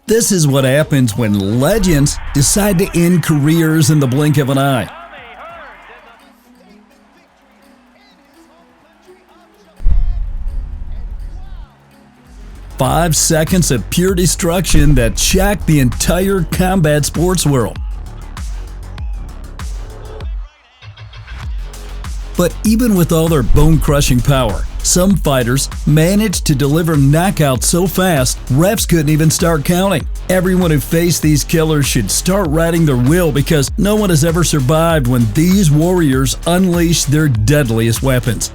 This is what happens when legends decide to end careers in the blink of an eye. Five seconds of pure destruction that shocked the entire combat sports world. But even with all their bone-crushing power, some fighters managed to deliver knockouts so fast, refs couldn't even start counting. Everyone who faced these killers should start writing their will, because no one has ever survived when these warriors unleashed their deadliest weapons.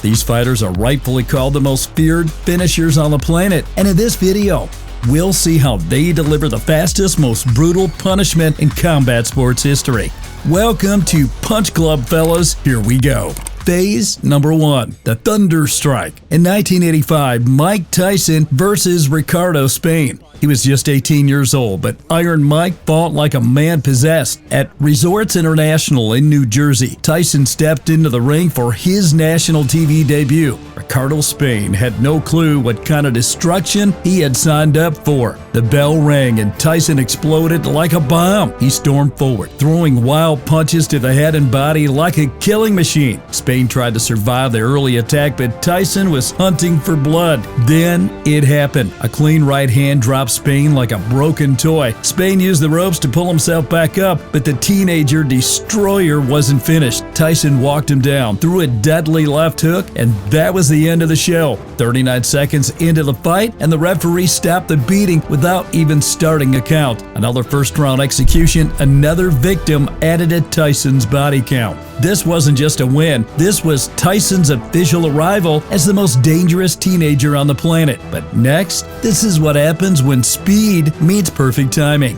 These fighters are rightfully called the most feared finishers on the planet, and in this video, we'll see how they deliver the fastest, most brutal punishment in combat sports history. Welcome to Punch Klub, fellas. Here we go. Phase number 1, the Thunder Strike. In 1985, Mike Tyson versus Ricardo Spain. He was just 18 years old, but Iron Mike fought like a man possessed. At Resorts International in New Jersey, Tyson stepped into the ring for his national TV debut. Ricardo Spain had no clue what kind of destruction he had signed up for. The bell rang and Tyson exploded like a bomb. He stormed forward, throwing wild punches to the head and body like a killing machine. Spain tried to survive the early attack, but Tyson was hunting for blood. Then it happened. A clean right hand dropped Spain like a broken toy. Spain used the ropes to pull himself back up, but the teenager destroyer wasn't finished. Tyson walked him down, threw a deadly left hook, and that was the end of the show. 39 seconds into the fight, and the referee stopped the beating without even starting a count. Another first-round execution, another victim added to Tyson's body count. This wasn't just a win, this was Tyson's official arrival as the most dangerous teenager on the planet. But next, this is what happens when speed meets perfect timing.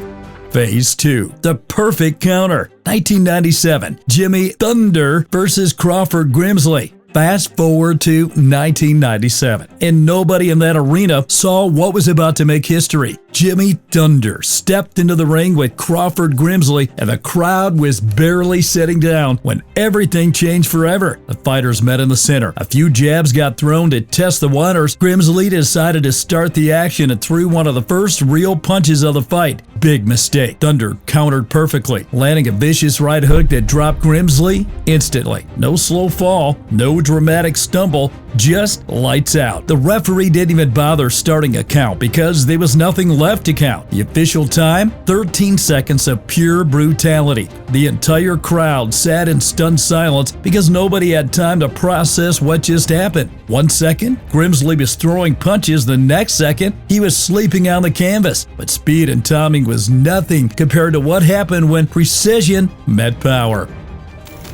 Phase 2, the perfect counter. 1997, Jimmy Thunder versus Crawford Grimsley. Fast forward to 1997, and nobody in that arena saw what was about to make history. Jimmy Thunder stepped into the ring with Crawford Grimsley, and the crowd was barely sitting down when everything changed forever. The fighters met in the center. A few jabs got thrown to test the waters. Grimsley decided to start the action and threw one of the first real punches of the fight. Big mistake. Thunder countered perfectly, landing a vicious right hook that dropped Grimsley instantly. No slow fall, no dramatic stumble, just lights out. The referee didn't even bother starting a count because there was nothing left to count. The official time, 13 seconds of pure brutality. The entire crowd sat in stunned silence because nobody had time to process what just happened. 1 second, Grimsley was throwing punches. The next second, he was sleeping on the canvas. But speed and timing was nothing compared to what happened when precision met power.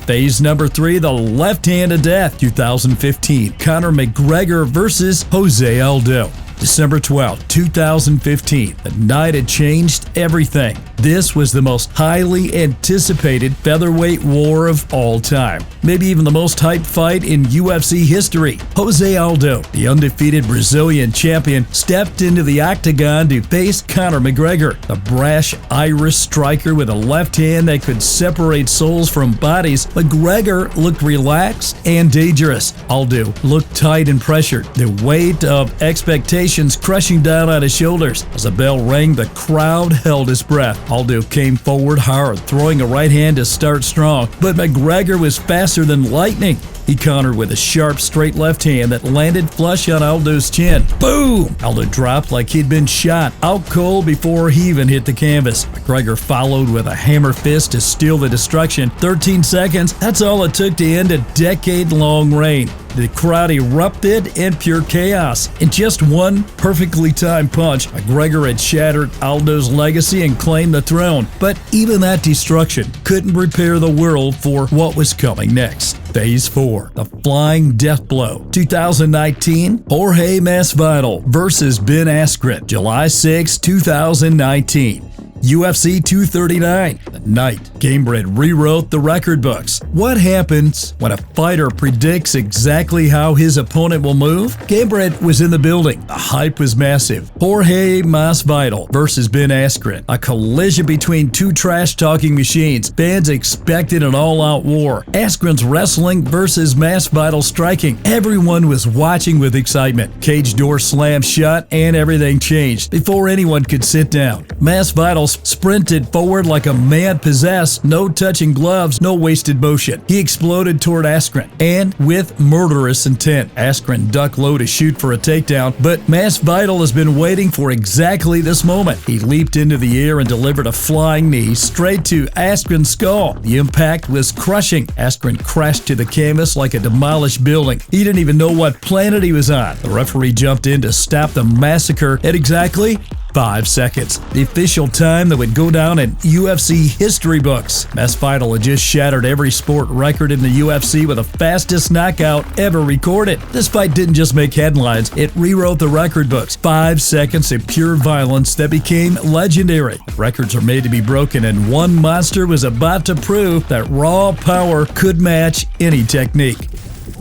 Phase number 3, the left hand of death. 2015, Conor McGregor versus Jose Aldo. December 12, 2015. The night had changed everything. This was the most highly anticipated featherweight war of all time. Maybe even the most hyped fight in UFC history. Jose Aldo, the undefeated Brazilian champion, stepped into the octagon to face Conor McGregor, the brash Irish striker with a left hand that could separate souls from bodies. McGregor looked relaxed and dangerous. Aldo looked tight and pressured, the weight of expectations crushing down on his shoulders. As the bell rang, the crowd held his breath. Aldo came forward hard, throwing a right hand to start strong, but McGregor was faster than lightning. He countered with a sharp, straight left hand that landed flush on Aldo's chin. Boom! Aldo dropped like he'd been shot, out cold before he even hit the canvas. McGregor followed with a hammer fist to steal the destruction. 13 seconds, that's all it took to end a decade-long reign. The crowd erupted in pure chaos. In just one perfectly timed punch, McGregor had shattered Aldo's legacy and claimed the throne. But even that destruction couldn't prepare the world for what was coming next. Phase 4, the flying death blow. 2019, Jorge Masvidal versus Ben Askren. July 6, 2019. UFC 239. The the night. Gamebred rewrote the record books. What happens when a fighter predicts exactly how his opponent will move? Gamebred was in the building. The hype was massive. Jorge Masvidal versus Ben Askren. A collision between two trash-talking machines. Fans expected an all-out war. Askren's wrestling versus Masvidal striking. Everyone was watching with excitement. Cage door slammed shut and everything changed before anyone could sit down. Masvidal sprinted forward like a man possessed. No touching gloves, no wasted motion. He exploded toward Askren, and with murderous intent. Askren ducked low to shoot for a takedown, but Masvidal has been waiting for exactly this moment. He leaped into the air and delivered a flying knee straight to Askren's skull. The impact was crushing. Askren crashed to the canvas like a demolished building. He didn't even know what planet he was on. The referee jumped in to stop the massacre at exactly 5 seconds, the official time that would go down in UFC history books. Masvidal had just shattered every sport record in the UFC with the fastest knockout ever recorded. This fight didn't just make headlines, it rewrote the record books. 5 seconds of pure violence that became legendary. Records are made to be broken, and one monster was about to prove that raw power could match any technique.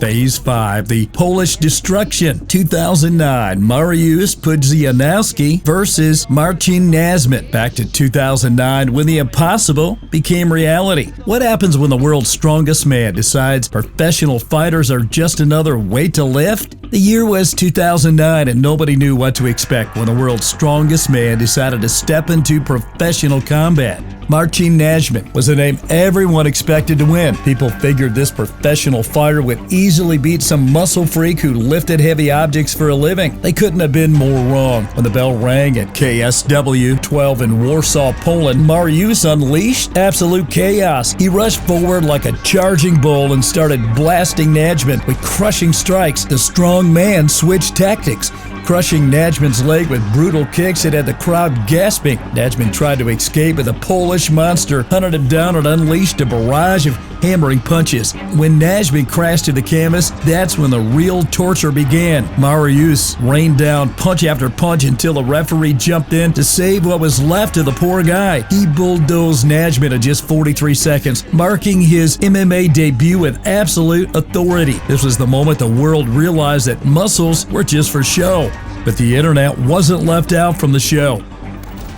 Phase 5, the Polish Destruction. 2009, Mariusz Pudzianowski versus Marcin Nazmat. Back to 2009, when the impossible became reality. What happens when the world's strongest man decides professional fighters are just another weight to lift? The year was 2009, and nobody knew what to expect when the world's strongest man decided to step into professional combat. Marcin Nazmat was a name everyone expected to win. People figured this professional fighter would easily beat some muscle freak who lifted heavy objects for a living. They couldn't have been more wrong. When the bell rang at KSW 12 in Warsaw, Poland, Mariusz unleashed absolute chaos. He rushed forward like a charging bull and started blasting Nazmat with crushing strikes. The strong man switched tactics, crushing Nazmat's leg with brutal kicks that had the crowd gasping. Nazmat tried to escape, but the Polish monster hunted him down and unleashed a barrage of hammering punches. When Nazmat crashed to the canvas, that's when the real torture began. Mariusz rained down punch after punch until the referee jumped in to save what was left of the poor guy. He bulldozed Nazmat in just 43 seconds, marking his MMA debut with absolute authority. This was the moment the world realized that muscles were just for show. But the internet wasn't left out from the show.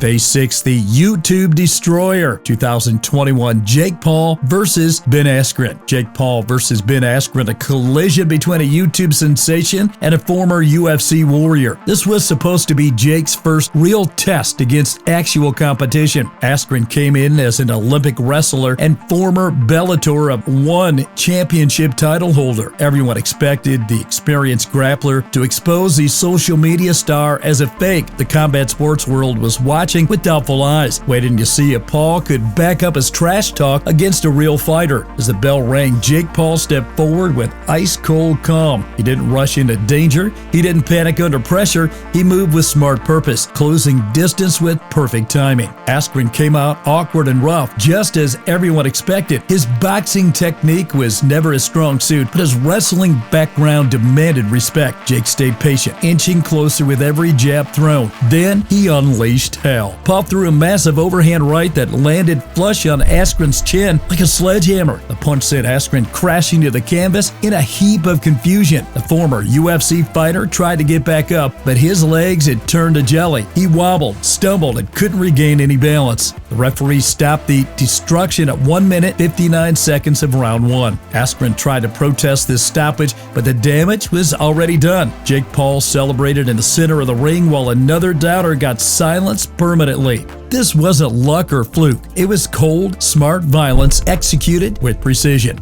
Phase 6, the YouTube Destroyer. 2021, Jake Paul versus Ben Askren. Jake Paul versus Ben Askren, a collision between a YouTube sensation and a former UFC warrior. This was supposed to be Jake's first real test against actual competition. Askren came in as an Olympic wrestler and former Bellator #1 championship title holder. Everyone expected the experienced grappler to expose the social media star as a fake. The combat sports world was watching with doubtful eyes, waiting to see if Paul could back up his trash talk against a real fighter. As the bell rang, Jake Paul stepped forward with ice-cold calm. He didn't rush into danger. He didn't panic under pressure. He moved with smart purpose, closing distance with perfect timing. Askren came out awkward and rough, just as everyone expected. His boxing technique was never his strong suit, but his wrestling background demanded respect. Jake stayed patient, inching closer with every jab thrown. Then he unleashed hell. Paul threw a massive overhand right that landed flush on Askren's chin like a sledgehammer. The punch sent Askren crashing to the canvas in a heap of confusion. The former UFC fighter tried to get back up, but his legs had turned to jelly. He wobbled, stumbled, and couldn't regain any balance. The referee stopped the destruction at 1 minute, 59 seconds of round 1. Askren tried to protest this stoppage, but the damage was already done. Jake Paul celebrated in the center of the ring while another doubter got silenced permanently. This wasn't luck or fluke. It was cold, smart violence executed with precision.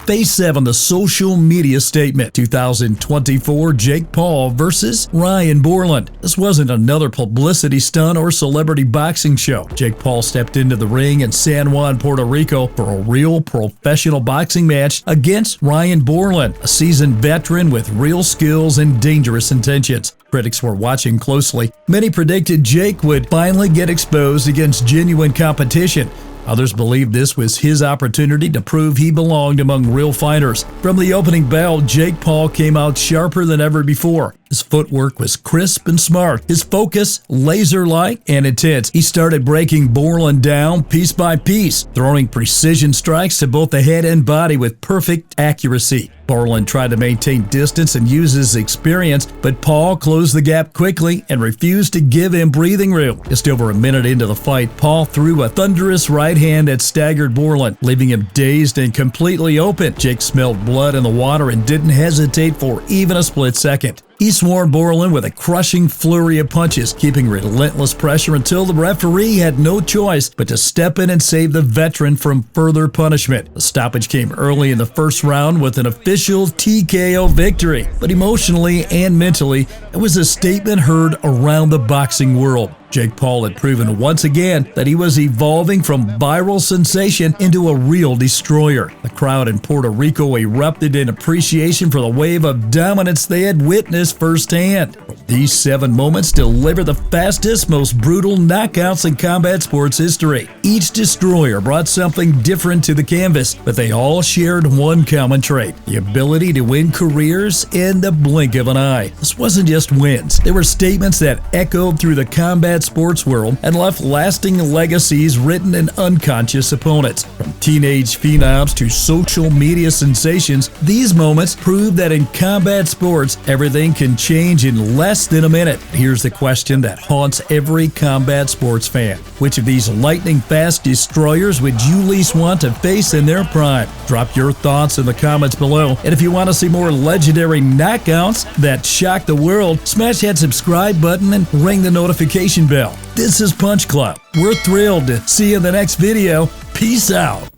Phase 7, the social media statement. 2024, Jake Paul versus Ryan Borland. This wasn't another publicity stunt or celebrity boxing show. Jake Paul stepped into the ring in San Juan, Puerto Rico for a real professional boxing match against Ryan Borland, a seasoned veteran with real skills and dangerous intentions. Critics were watching closely. Many predicted Jake would finally get exposed against genuine competition. Others believed this was his opportunity to prove he belonged among real fighters. From the opening bell, Jake Paul came out sharper than ever before. His footwork was crisp and smart, his focus laser-like and intense. He started breaking Borland down piece by piece, throwing precision strikes to both the head and body with perfect accuracy. Borland tried to maintain distance and use his experience, but Paul closed the gap quickly and refused to give him breathing room. Just over a minute into the fight, Paul threw a thunderous right hand that staggered Borland, leaving him dazed and completely open. Jake smelled blood in the water and didn't hesitate for even a split second. He swarmed Borland with a crushing flurry of punches, keeping relentless pressure until the referee had no choice but to step in and save the veteran from further punishment. The stoppage came early in the first round with an official TKO victory, but emotionally and mentally, it was a statement heard around the boxing world. Jake Paul had proven once again that he was evolving from viral sensation into a real destroyer. The crowd in Puerto Rico erupted in appreciation for the wave of dominance they had witnessed firsthand. These 7 moments deliver the fastest, most brutal knockouts in combat sports history. Each destroyer brought something different to the canvas, but they all shared one common trait: the ability to win careers in the blink of an eye. This wasn't just wins. They were statements that echoed through the combat sports world and left lasting legacies written in unconscious opponents. From teenage phenoms to social media sensations, these moments prove that in combat sports, everything can change in less than a minute. Here's the question that haunts every combat sports fan: which of these lightning-fast destroyers would you least want to face in their prime? Drop your thoughts in the comments below, and if you want to see more legendary knockouts that shock the world, smash that subscribe button and ring the notification bell. This is Punch Klub. We're thrilled to see you in the next video. Peace out.